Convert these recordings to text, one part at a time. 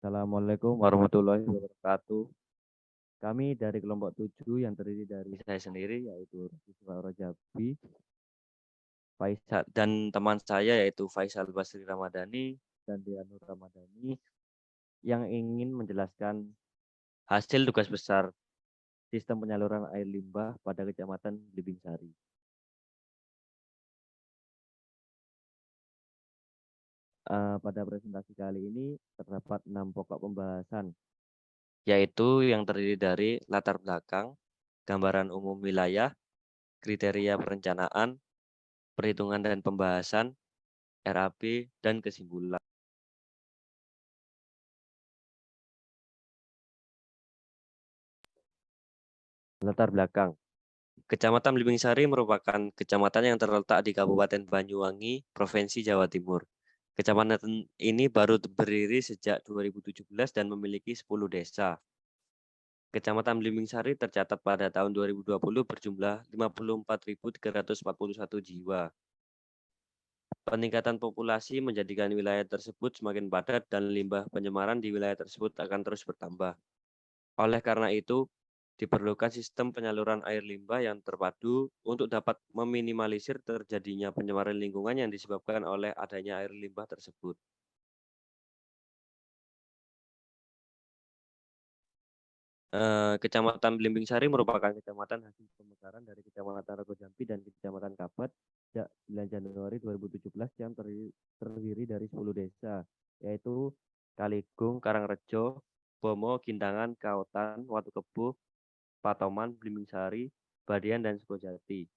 Assalamualaikum warahmatullahi wabarakatuh. Kami dari kelompok 7 yang terdiri dari saya sendiri yaitu Siswa Rojabi, Faisal dan teman saya yaitu Faisal Basri Ramadhani dan Dianur Ramadhani yang ingin menjelaskan hasil tugas besar sistem penyaluran air limbah pada Kecamatan Blimbing Sari. Pada presentasi kali ini terdapat 6 pokok pembahasan, yaitu yang terdiri dari latar belakang, gambaran umum wilayah, kriteria perencanaan, perhitungan dan pembahasan, RAP, dan kesimpulan. Latar belakang. Kecamatan Blimbing Sari merupakan kecamatan yang terletak di Kabupaten Banyuwangi, Provinsi Jawa Timur. Kecamatan ini baru berdiri sejak 2017 dan memiliki 10 desa. Kecamatan Blimbing Sari tercatat pada tahun 2020 berjumlah 54.341 jiwa. Peningkatan populasi menjadikan wilayah tersebut semakin padat dan limbah pencemaran di wilayah tersebut akan terus bertambah. Oleh karena itu, diperlukan sistem penyaluran air limbah yang terpadu untuk dapat meminimalisir terjadinya pencemaran lingkungan yang disebabkan oleh adanya air limbah tersebut. Kecamatan Blimbing Sari merupakan kecamatan hasil pemekaran dari Kecamatan Rogojampi dan Kecamatan Kapat sejak 9 Januari 2017 yang terdiri dari 10 desa, yaitu Kaligung, Karangrejo, Bomo, Gintangan, Kaotan, Watu Kebuh, Patoman, Blimbing Sari, Badian, dan Sukojati.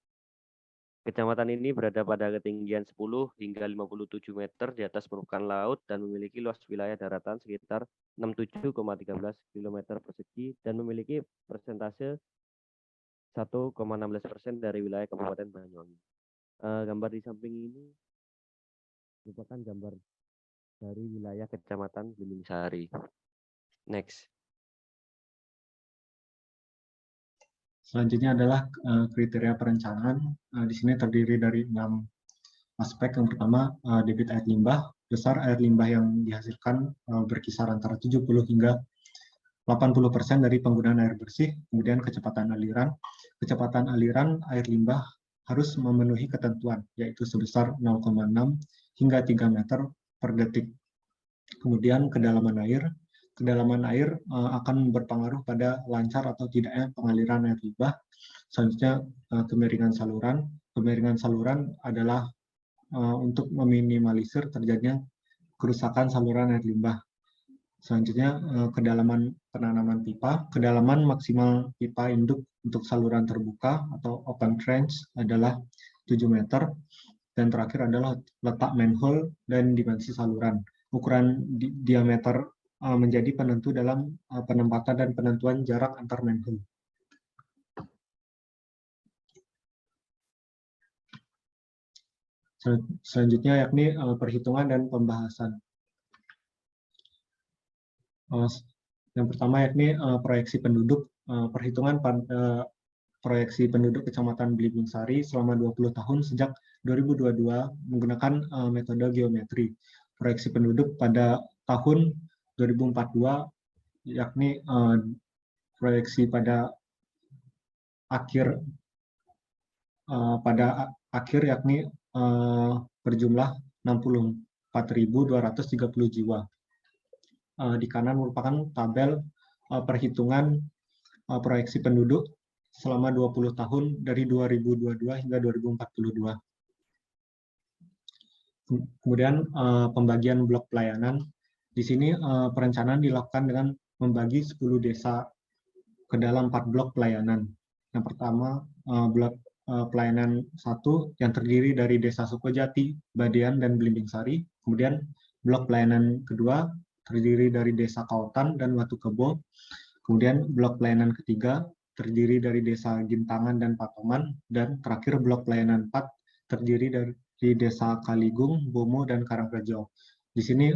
Kecamatan ini berada pada ketinggian 10 hingga 57 meter di atas permukaan laut dan memiliki luas wilayah daratan sekitar 67,13 km persegi dan memiliki persentase 1,16% dari wilayah Kabupaten Banyuwangi. Gambar di samping ini merupakan gambar dari wilayah Kecamatan Blimbing Sari. Next. Selanjutnya adalah kriteria perencanaan. Di sini terdiri dari 6 aspek. Yang pertama, debit air limbah. Besar air limbah yang dihasilkan berkisar antara 70 hingga 80% dari penggunaan air bersih. Kemudian kecepatan aliran. Kecepatan aliran air limbah harus memenuhi ketentuan, yaitu sebesar 0,6 hingga 3 meter per detik. Kemudian kedalaman air. Kedalaman air akan berpengaruh pada lancar atau tidaknya pengaliran air limbah. Selanjutnya kemiringan saluran. Kemiringan saluran adalah untuk meminimalisir terjadinya kerusakan saluran air limbah. Selanjutnya kedalaman penanaman pipa. Kedalaman maksimal pipa induk untuk saluran terbuka atau open trench adalah 7 meter. Dan terakhir adalah letak manhole dan dimensi saluran. Ukuran diameter menjadi penentu dalam penempatan dan penentuan jarak antar manhole. Selanjutnya yakni perhitungan dan pembahasan. Yang pertama yakni proyeksi penduduk. Perhitungan proyeksi penduduk Kecamatan Blimbing Sari selama 20 tahun sejak 2022 menggunakan metode geometri. Proyeksi penduduk pada tahun 2042 yakni proyeksi pada akhir yakni berjumlah 64.230 jiwa. Di kanan merupakan tabel perhitungan proyeksi penduduk selama 20 tahun dari 2022 hingga 2042. Kemudian pembagian blok pelayanan. Di sini perencanaan dilakukan dengan membagi 10 desa ke dalam 4 blok pelayanan. Yang pertama blok pelayanan 1 yang terdiri dari Desa Sukojati, Badian, dan Blimbing Sari. Kemudian blok pelayanan kedua terdiri dari Desa Kaotan dan Watu Kebo. Kemudian blok pelayanan ketiga terdiri dari Desa Gintangan dan Patoman. Dan terakhir blok pelayanan 4 terdiri dari Desa Kaligung, Bomo, dan Karangrejo. Di sini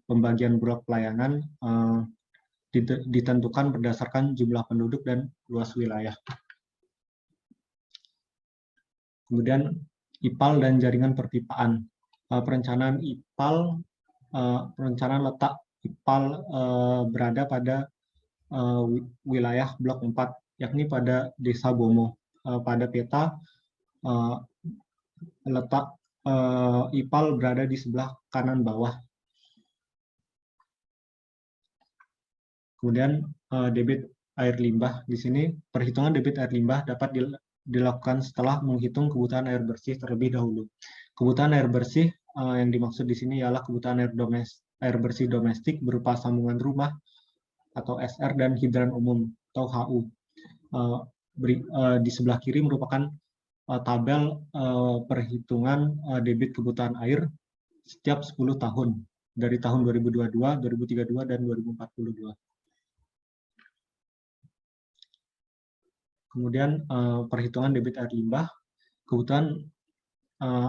pembagian blok pelayanan ditentukan berdasarkan jumlah penduduk dan luas wilayah. Kemudian IPAL dan jaringan perpipaan. Perencanaan IPAL, perencanaan letak IPAL berada pada wilayah blok 4, yakni pada Desa Bomo. Pada peta letak IPAL berada di sebelah kanan bawah. Kemudian debit air limbah. Di sini perhitungan debit air limbah dapat dilakukan setelah menghitung kebutuhan air bersih terlebih dahulu. Kebutuhan air bersih yang dimaksud di sini ialah kebutuhan air bersih domestik berupa sambungan rumah atau SR dan hidran umum atau HU. Di sebelah kiri merupakan tabel perhitungan debit kebutuhan air setiap 10 tahun dari tahun 2022, 2032, dan 2042. Kemudian perhitungan debit air limbah, kebutuhan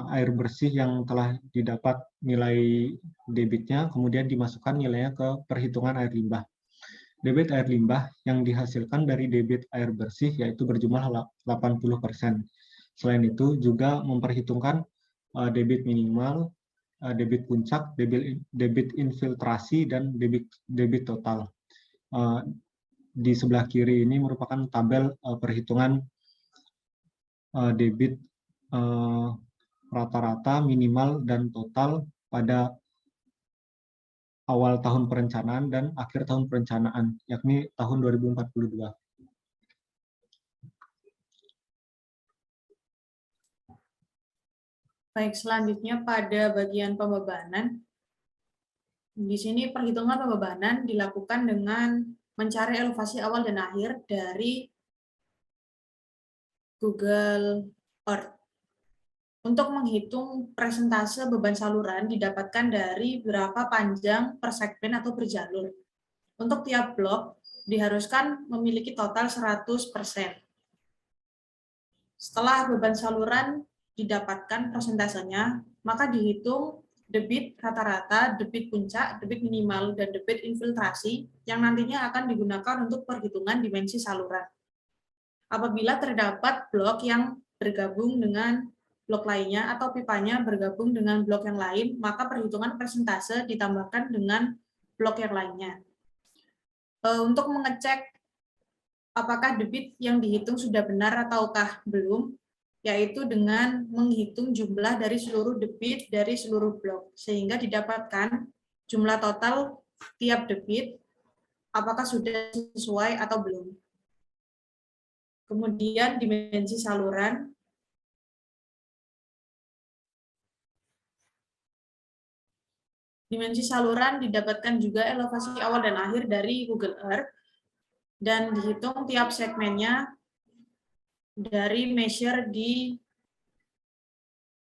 air bersih yang telah didapat nilai debitnya, kemudian dimasukkan nilainya ke perhitungan air limbah. Debit air limbah yang dihasilkan dari debit air bersih yaitu berjumlah 80%. Selain itu juga memperhitungkan debit minimal, debit puncak, debit infiltrasi, dan debit total. Di sebelah kiri ini merupakan tabel perhitungan debit rata-rata, minimal, dan total pada awal tahun perencanaan dan akhir tahun perencanaan, yakni tahun 2042. Baik, selanjutnya pada bagian pembebanan. Di sini perhitungan pembebanan dilakukan dengan mencari elevasi awal dan akhir dari Google Earth. Untuk menghitung persentase beban saluran didapatkan dari berapa panjang per segmen atau per jalur. Untuk tiap blok diharuskan memiliki total 100%. Setelah beban saluran didapatkan persentasenya, maka dihitung debit rata-rata, debit puncak, debit minimal, dan debit infiltrasi yang nantinya akan digunakan untuk perhitungan dimensi saluran. Apabila terdapat blok yang bergabung dengan blok lainnya atau pipanya bergabung dengan blok yang lain, maka perhitungan persentase ditambahkan dengan blok yang lainnya. Untuk mengecek apakah debit yang dihitung sudah benar ataukah belum, yaitu dengan menghitung jumlah dari seluruh debit dari seluruh blok, sehingga didapatkan jumlah total tiap debit, apakah sudah sesuai atau belum. Kemudian dimensi saluran. Dimensi saluran didapatkan juga elevasi awal dan akhir dari Google Earth, dan dihitung tiap segmennya dari measure di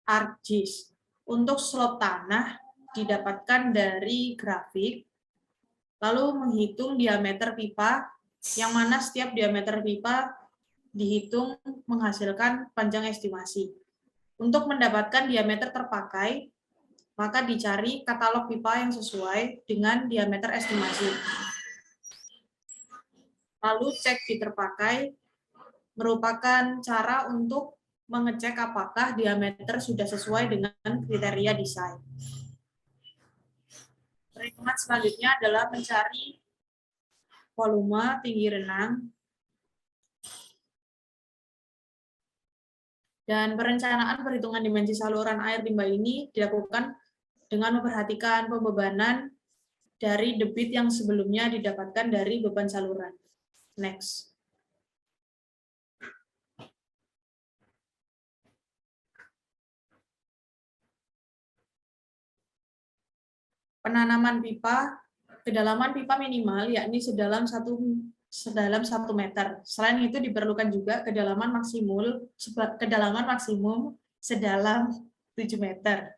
ArcGIS. Untuk slope tanah didapatkan dari grafik, lalu menghitung diameter pipa, yang mana setiap diameter pipa dihitung menghasilkan panjang estimasi. Untuk mendapatkan diameter terpakai, maka dicari katalog pipa yang sesuai dengan diameter estimasi. Lalu cek di terpakai merupakan cara untuk mengecek apakah diameter sudah sesuai dengan kriteria desain. Perhitungan selanjutnya adalah mencari volume tinggi renang dan perencanaan perhitungan dimensi saluran air limbah ini dilakukan dengan memperhatikan pembebanan dari debit yang sebelumnya didapatkan dari beban saluran. Next. Penanaman pipa, kedalaman pipa minimal yakni sedalam 1 meter. Selain itu diperlukan juga kedalaman maksimum sedalam 7 meter.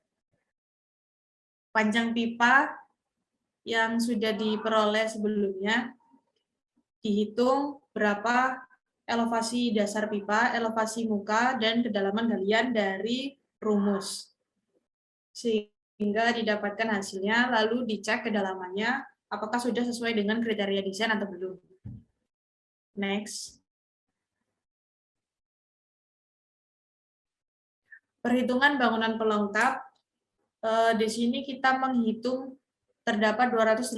Panjang pipa yang sudah diperoleh sebelumnya dihitung berapa elevasi dasar pipa, elevasi muka, dan kedalaman galian dari rumus. Sehingga didapatkan hasilnya, lalu dicek kedalamannya, apakah sudah sesuai dengan kriteria desain atau belum. Next. Perhitungan bangunan pelengkap. Di sini kita menghitung terdapat 280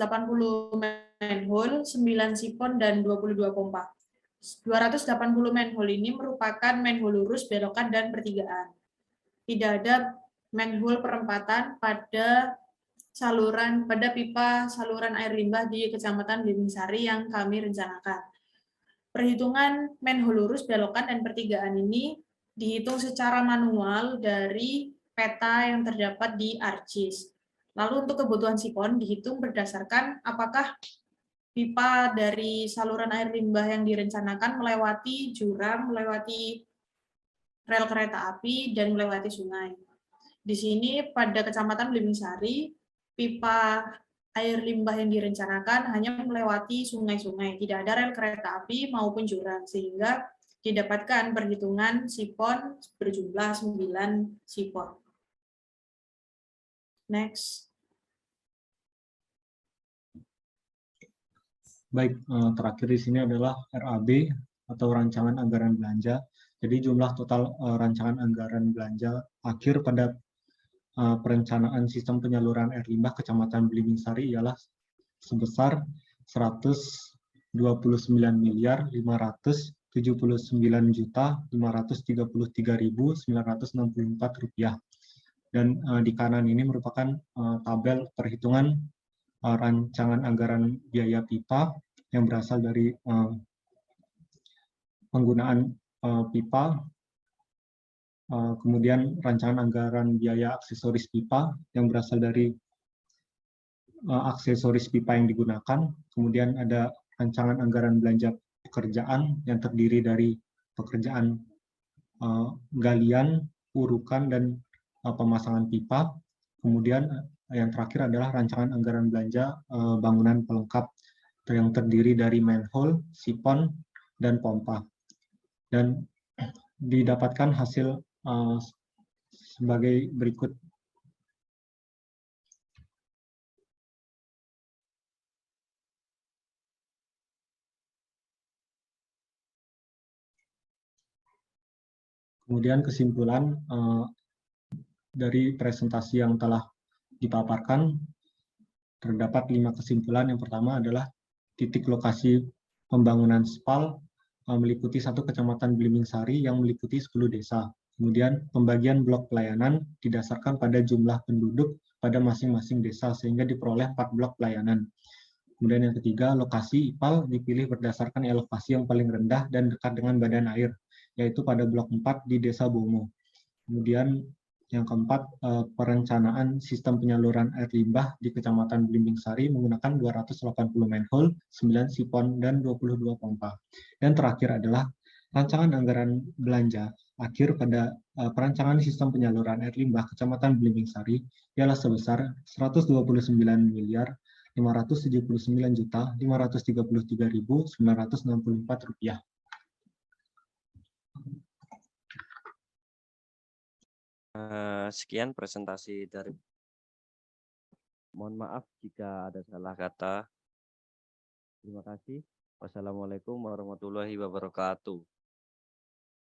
manhole, 9 sipon, dan 22 pompa. 280 manhole ini merupakan manhole lurus, belokan, dan pertigaan. Tidak ada manhole perempatan pada pipa saluran air limbah di Kecamatan Blimbing Sari yang kami rencanakan. Perhitungan manhole lurus, belokan, dan pertigaan ini dihitung secara manual dari peta yang terdapat di ARCIS. Lalu untuk kebutuhan sipon dihitung berdasarkan apakah pipa dari saluran air limbah yang direncanakan melewati jurang, melewati rel kereta api, dan melewati sungai. Di sini pada Kecamatan Blimbing Sari, pipa air limbah yang direncanakan hanya melewati sungai-sungai, tidak ada rel kereta api maupun jurang, sehingga didapatkan perhitungan sipon berjumlah 9 sipon. Next. Baik, terakhir di sini adalah RAB atau rancangan anggaran belanja. Jadi jumlah total rancangan anggaran belanja akhir pada perencanaan sistem penyaluran air limbah Kecamatan Blimbing Sari ialah sebesar 129.579.533.964 rupiah. Dan di kanan ini merupakan tabel perhitungan rancangan anggaran biaya pipa yang berasal dari penggunaan pipa, kemudian rancangan anggaran biaya aksesoris pipa yang berasal dari aksesoris pipa yang digunakan, kemudian ada rancangan anggaran belanja pekerjaan yang terdiri dari pekerjaan galian, urukan, dan pemasangan pipa, kemudian yang terakhir adalah rancangan anggaran belanja bangunan pelengkap yang terdiri dari manhole, sipon, dan pompa. Dan didapatkan hasil sebagai berikut. Kemudian kesimpulan dari presentasi yang telah dipaparkan, terdapat 5 kesimpulan. Yang pertama adalah titik lokasi pembangunan SPAL meliputi 1 Kecamatan Blimbing Sari yang meliputi 10 desa. Kemudian pembagian blok pelayanan didasarkan pada jumlah penduduk pada masing-masing desa sehingga diperoleh 4 blok pelayanan. Kemudian yang ketiga, lokasi IPAL dipilih berdasarkan elevasi yang paling rendah dan dekat dengan badan air, yaitu pada blok 4 di Desa Bomo. Kemudian yang keempat, perencanaan sistem penyaluran air limbah di Kecamatan Blimbing Sari menggunakan 280 manhole, 9 sipon, dan 22 pompa. Dan terakhir adalah rancangan anggaran belanja akhir pada perancangan sistem penyaluran air limbah Kecamatan Blimbing Sari ialah sebesar 129.579.533.964 rupiah. Sekian presentasi dari. Mohon maaf jika ada salah kata. Terima kasih. Wassalamualaikum warahmatullahi wabarakatuh.